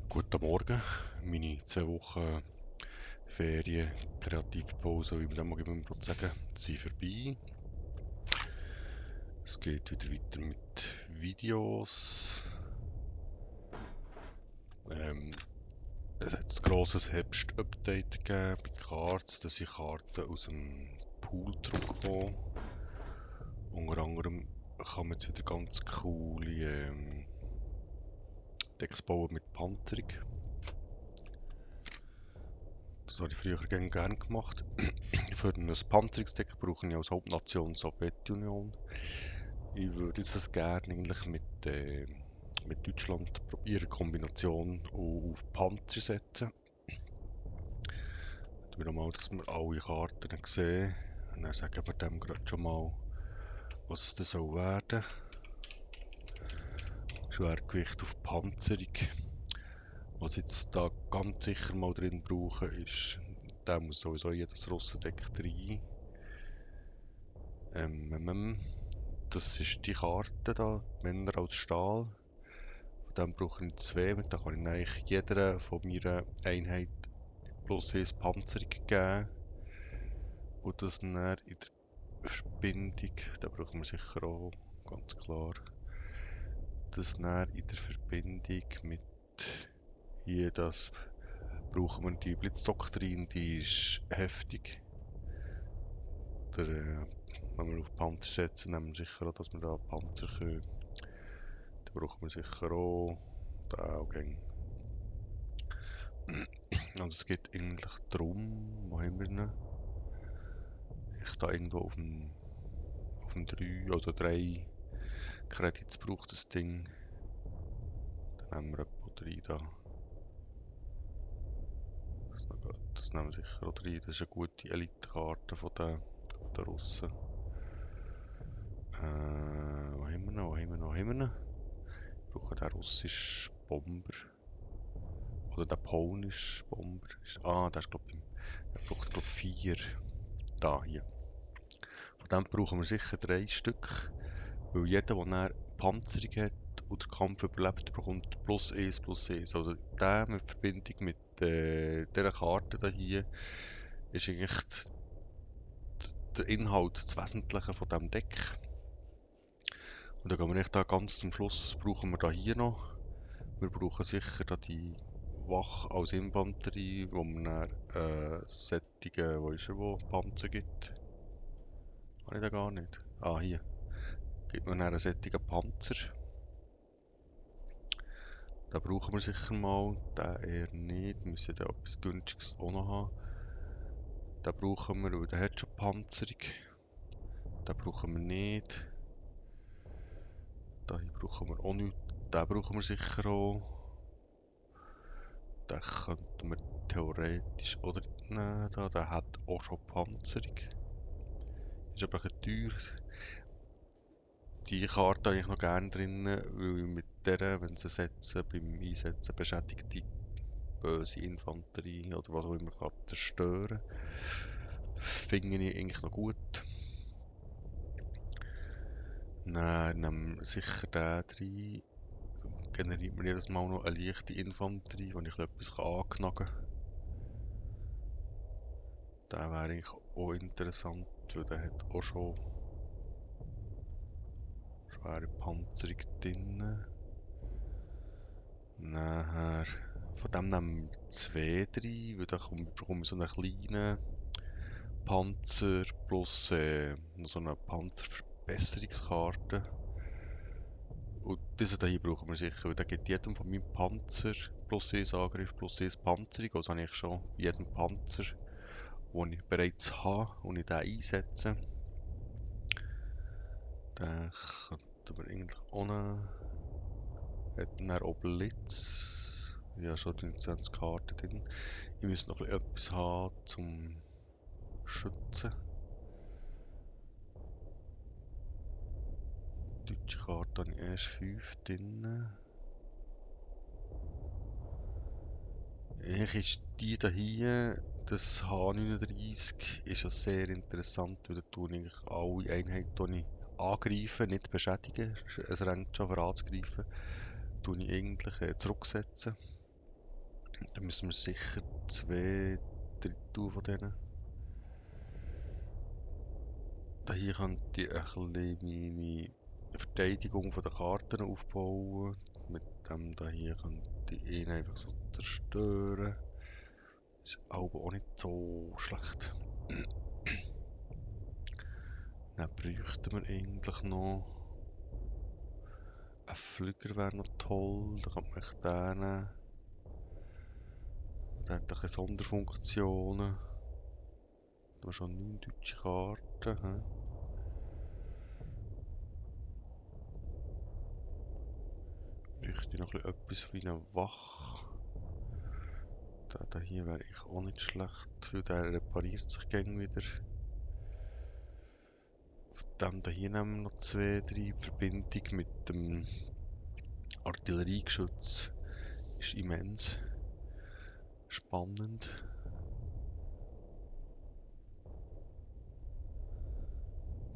Guten Morgen. Meine 2 Wochen Ferien, Kreativpause, wie man das mal sagen, sind vorbei. Es geht wieder weiter mit Videos. Ähm, Es hat ein grosses Herbst-Update gegeben bei Cards. Da sind Karten aus dem Pool zurückgekommen. Unter anderem kann man jetzt wieder ganz coole Decks bauen mit Panzerung. Das habe ich früher gerne gemacht. Für ein Panzerungsdeck brauche ich als Hauptnation die Sowjetunion. Ich würde jetzt das gerne eigentlich mit Deutschland probieren, Kombination auf Panzer setzen. Wir nochmal, dass wir alle Karten sehen. Und dann sagen wir dem gerade schon mal, was es dann soll werden. Schwergewicht auf Panzerung. Was ich jetzt da ganz sicher mal drin brauche, ist, da muss sowieso jedes Russendeck rein. Das ist die Karte da, Männer aus Stahl. Von dem brauche ich 2, da kann ich eigentlich jeder von meiner Einheit plus 1 Panzerung geben. Und das dann in der Verbindung, da brauchen wir sicher auch, ganz klar, das dann in der Verbindung mit hier, das brauchen wir die Blitzdoktrin, die ist heftig. Wenn wir auf Panzer setzen, nehmen wir sicher auch, dass wir da Panzer können. Da brauchen wir sicher auch, da auch gäng. Also es geht eigentlich darum, wo haben wir ihn? Ich da irgendwo auf dem 3 oder 3 Credits braucht das Ding. Dann nehmen wir etwa 3 da. Das nehmen wir sicher auch 3. Das ist eine gute Elite-Karte von den Russen. Wo haben wir noch? Wo haben wir noch? Haben wir noch? Wir brauchen den russischen Bomber. Oder den polnischen Bomber. Der ist glaube ich, der braucht glaube ich 4. Da, hier. Von dem brauchen wir sicher 3 Stück. Weil jeder, der Panzerung hat und den Kampf überlebt, bekommt plus 1 plus 1. Also der mit Verbindung mit dieser Karte hier ist eigentlich der Inhalt, das Wesentliche von diesem Deck. Und dann gehen wir nicht da ganz zum Schluss, was brauchen wir da hier noch? Wir brauchen sicher da die Wache als Infanterie, wo man dann sättige, wo ist er, wo Panzer gibt. Habe ich da gar nicht. Ah, hier. Gibt man dann einen sättigen Panzer. Da brauchen wir sicher mal, den eher nicht. Wir müssen da etwas Günstiges auch noch haben. Den brauchen wir, weil der hat schon Panzerung. Den brauchen wir nicht. Da hier brauchen wir auch nicht. Den brauchen wir sicher auch. Den könnten wir theoretisch oder nein, der hat auch schon Panzerung. Ist aber ein bisschen teuer. Die Karte habe ich noch gerne drin, weil ich mit der, wenn sie setzen, beim Einsetzen beschädigte böse Infanterie oder was auch immer kann zerstören. Finde ich eigentlich noch gut. Dann nehmen wir sicher den rein. Generiert man jedes Mal noch eine leichte Infanterie, wo ich etwas anknacken kann. Der wäre eigentlich auch interessant, weil der hat auch schon schwere Panzerung drin. Nachher, von dem nehmen wir 2 rein, weil da bekomme ich so einen kleinen Panzer plus noch so eine Panzerverbesserungskarte. Und diesen hier brauchen wir sicher, weil der gibt jedem von meinem Panzer plus 1 Angriff plus 1 Panzerung. Also habe ich schon bei jedem Panzer, den ich bereits habe und ich den einsetze. Den könnten wir eigentlich auch noch. Hat dann auch Blitz. Ja, schon 20 Karten drin. Ich müsste noch etwas haben zum Schützen. Deutsche Karte habe ich erst 5 drin. Eigentlich ist die hier, das H39, ist ja sehr interessant, weil da tue ich eigentlich alle Einheiten, die ich angreife, nicht beschädigen. Es reicht schon für anzugreifen, tue ich eigentlich zurücksetzen. Dann müssen wir sicher 2/3 von denen. Da hier könnte ich ein bisschen meine Verteidigung von den Karten aufbauen. Mit dem da hier könnte ich ihn einfach so zerstören. Ist aber auch nicht so schlecht. Dann bräuchten wir eigentlich noch... Ein Flüger wäre noch toll. Da könnte man echt den nehmen. Der hat ein Sonderfunktionen. Da haben wir schon 9 deutsche Karten. He? Bräuchte ich noch etwas wie eine Wache. Der hier wäre ich auch nicht schlecht, weil der repariert sich gern wieder. Auf dem da hier nehmen wir noch 2, 3. Die Verbindung mit dem Artilleriegeschütz ist immens spannend.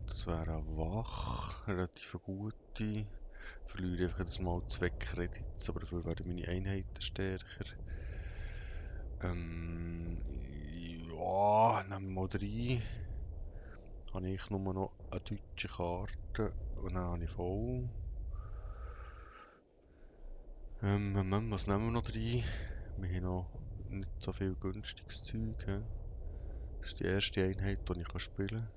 Das wäre eine Wache, relativ gute. Verliere einfach jedes Mal 2 Credits, aber dafür werden meine Einheiten stärker. Ja, nehmen wir mal 3. Habe ich nur noch eine deutsche Karte und dann habe ich voll. Was nehmen wir noch rein? Wir haben noch nicht so viel günstiges Zeug. He? Das ist die erste Einheit, die ich spielen kann.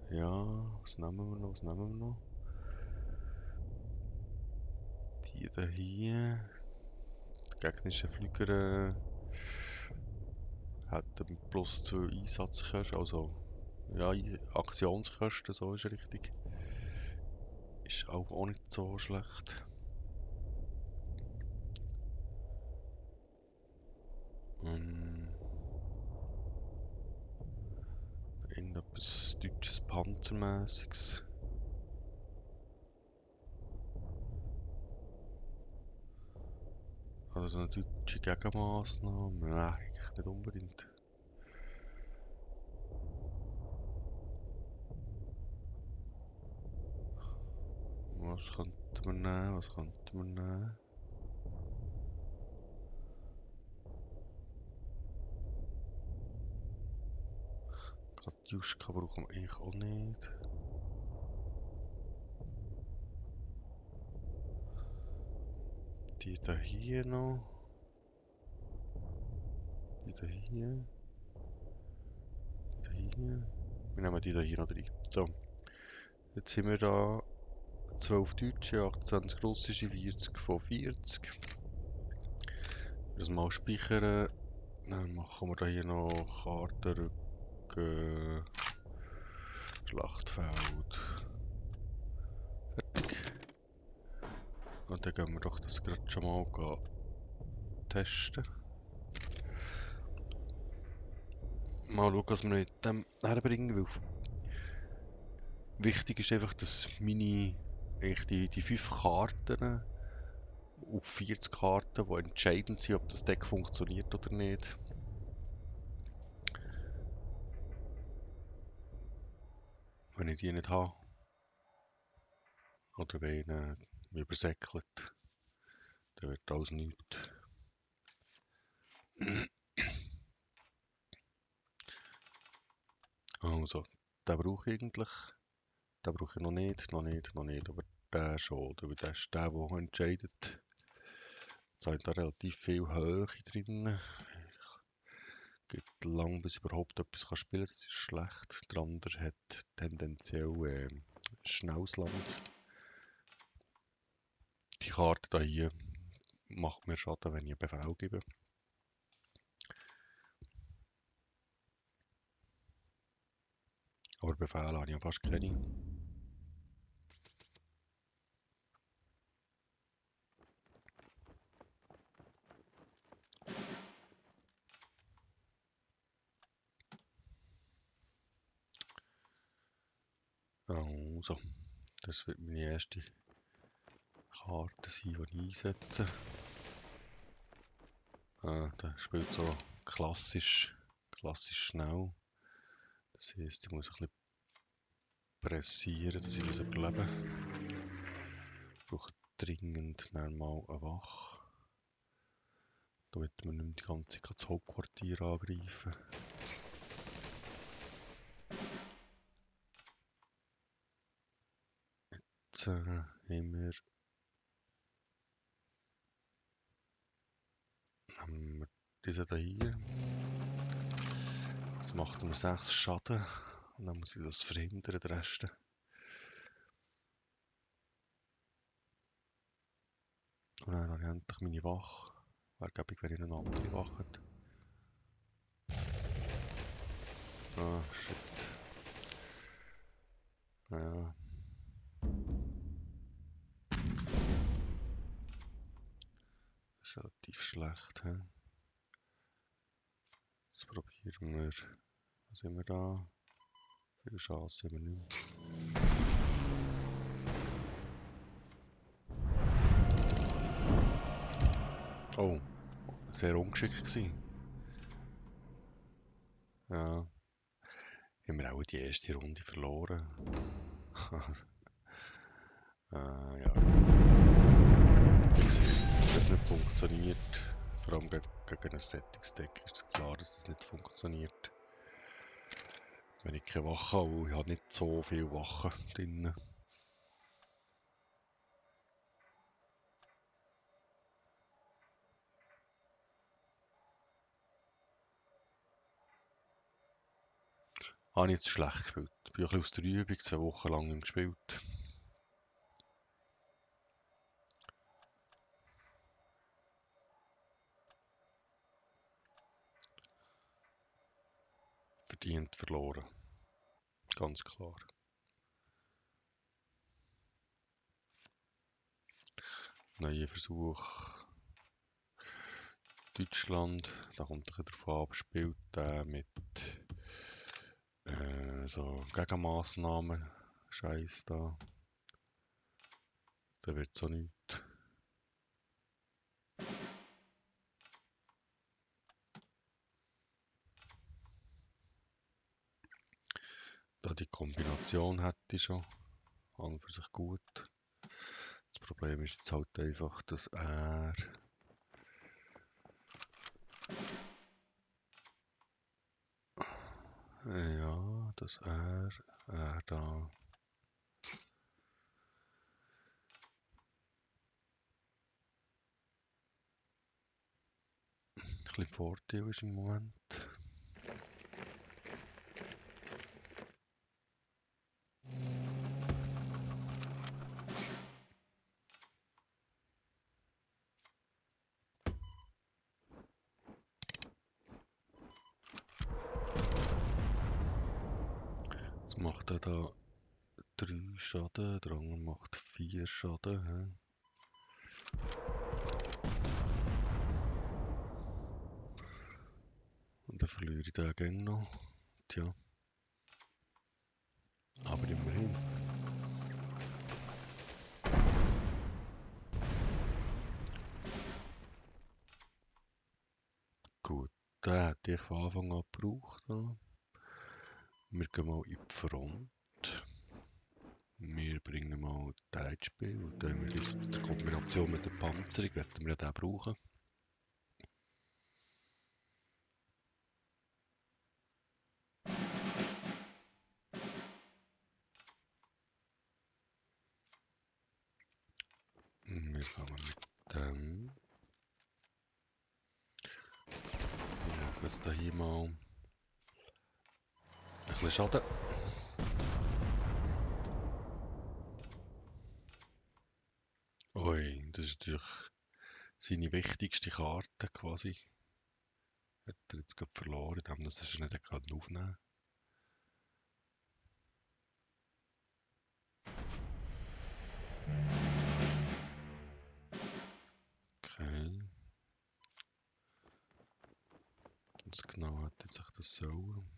Ja, was nehmen wir noch? Was nehmen wir noch? Die da hier. Die gegnerischen Flüger hätten plus 2 Einsatzkosten, also ja, Aktionskosten, so ist richtig. Ist auch nicht so schlecht. Irgendetwas deutsches Panzermäßiges. Also so eine deutsche Gegenmaßnahme. Nein, eigentlich nicht unbedingt. Was könnten wir nehmen? Was könnten wir nehmen? Katjuschka brauchen wir eigentlich auch nicht. Die da hier noch. Die da hier. Die da hier. Wir nehmen die da hier noch rein. So. Jetzt haben wir da 12 Deutsche, 28 russische, 40 von 40. Das mal speichern. Dann machen wir da hier noch Kartenrücken. Schlachtfeld. Fertig. Und dann gehen wir doch das gerade schon mal testen. Mal schauen, was wir mit dem herbringen. Weil wichtig ist einfach, dass die 5 Karten auf 40 Karten, die entscheidend sind, ob das Deck funktioniert oder nicht. Wenn ich die nicht habe. Oder wenn mich übersäckelt, dann wird alles nichts. Also, den brauche ich eigentlich. Den brauche ich noch nicht, aber den schon. Weil das ist der entscheidet. Jetzt habe ich da relativ viel Höhe drin. Es geht lang, bis ich überhaupt etwas spielen kann. Das ist schlecht. Der andere hat tendenziell Schnauzland. Die Karte hier macht mir Schaden, wenn ich einen Befehl gebe. Aber Befehle habe ich ja fast keine. Also, das wird meine erste Karte sein, die ich einsetze. Der spielt so klassisch schnell. Das heisst, ich muss ein bisschen pressieren, dass ich das überlebe. Ich brauche dringend mal eine Wache. damit wir nicht mehr die ganze Zeit das Hauptquartier angreifen. Jetzt haben wir diesen hier. Das macht mir 6 Schaden. Und dann muss ich das verhindern, den Rest. Und dann habe ich endlich meine Wache. Wäre gäbig, wenn ich eine andere Wache hätte. Ah, shit. Ja. Das ist relativ schlecht. He? Jetzt probieren wir. Was sind wir da? Viel Chance haben wir nicht mehr. Oh, sehr ungeschickt gewesen. Ja. Haben wir auch die erste Runde verloren. Ja. Wie gesagt, wenn das nicht funktioniert, vor allem gegen ein Settings-Deck, ist es klar, dass das nicht funktioniert. Wenn ich keine Wache habe, ich habe nicht so viele Wachen drin. Habe ich jetzt schlecht gespielt. Ich bin ein bisschen aus der Übung, 2 Wochen lang gespielt. Verdient verloren. Ganz klar. Neuer Versuch. Deutschland. Da kommt ein bisschen drauf ab, spielt der mit so Gegenmaßnahmen. Scheiß da. Da wird so nichts. Da die Kombination hätte ich schon. An und für sich gut. Das Problem ist jetzt halt einfach, dass er ja, dass er da ein bisschen Vorteil ist im Moment. Jetzt macht er da 3 Schaden, der andere macht 4 Schaden. He? Und dann verliere ich den Gang noch. Tja. Aber immerhin. Gut, den hätte ich von Anfang an gebraucht. Wir gehen mal in die Front. Wir bringen mal den ins Spiel. Und dann haben wir die Kombination mit der Panzerung, werden wir den brauchen. Wir fangen mit dem. Wir machen jetzt hier mal ein bisschen Schaden. Ui, das ist natürlich seine wichtigste Karte quasi. Hat er jetzt gerade verloren, indem er es nicht aufnehmen Okay. Was genau hat jetzt sich das sollen?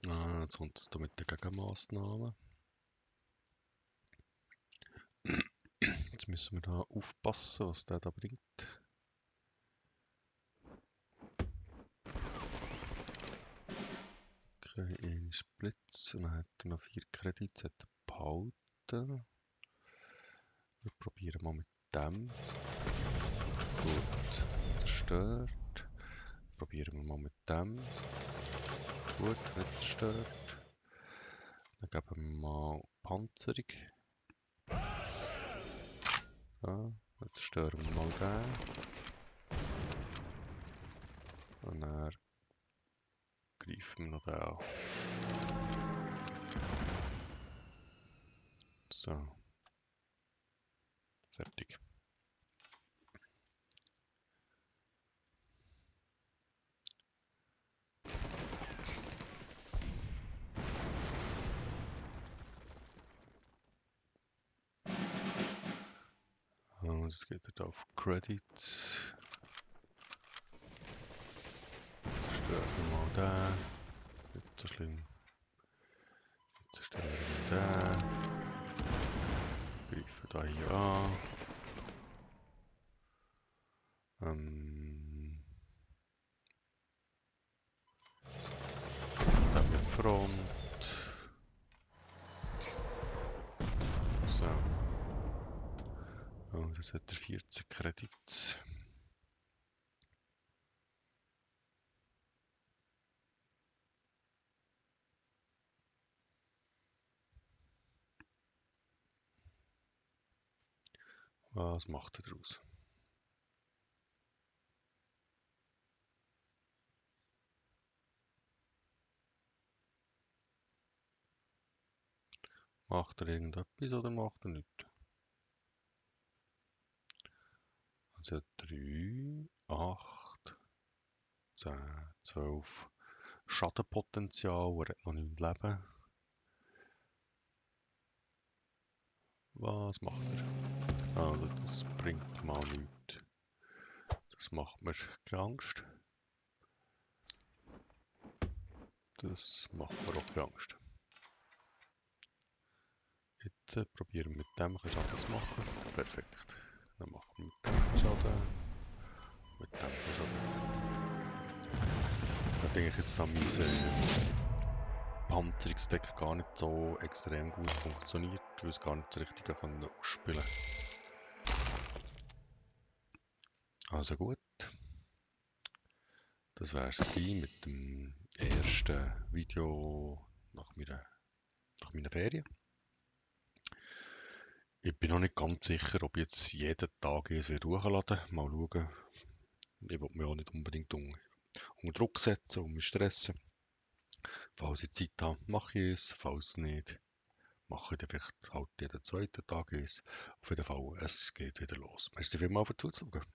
Ah, jetzt kommt es da mit den Gegenmaßnahmen. müssen wir da aufpassen, was der da bringt. Okay, ein Blitz und dann hat er noch 4 Kredits, hat er behalten. Wir probieren mal mit dem. Gut, zerstört. Probieren wir mal mit dem. Gut, nicht zerstört. Dann geben wir mal Panzerung. So, dann zerstören wir mal den. Und dann greifen wir noch den an. So. Fertig. Und jetzt geht er da auf Credits. Zerstören wir mal den. Nicht so schlimm. Jetzt zerstören wir den. Greifen da hier an. Dann mit Front. So. Und jetzt hat er 14 Kredits. Was macht er daraus? Macht er irgendetwas oder macht er nichts? Also hat 3, 8, 10, 12 Schadenpotenzial, er hat noch 9 Leben. Was macht er? Also das bringt mal nichts. Das macht mir keine Angst. Das macht mir auch keine Angst. Jetzt probieren wir mit dem ein bisschen Schaden zu machen. Perfekt. Dann machen wir mit dem Schaden. Mit dem Schaden. Da denke ich jetzt an mein Panzerungsdeck gar nicht so extrem gut funktioniert, weil es gar nicht so richtig ausspielen konnte. Also gut. Das wäre es mit dem ersten Video nach meiner Ferien. Ich bin noch nicht ganz sicher, ob ich jetzt jeden Tag es wieder hochladen. Mal schauen. Ich will mich auch nicht unbedingt unter Druck setzen und mich stressen. Falls ich Zeit habe, mache ich es. Falls nicht, mache ich dann vielleicht halt jeden zweiten Tag es. Auf jeden Fall, es geht wieder los. Merci vielmals für Zuschauen.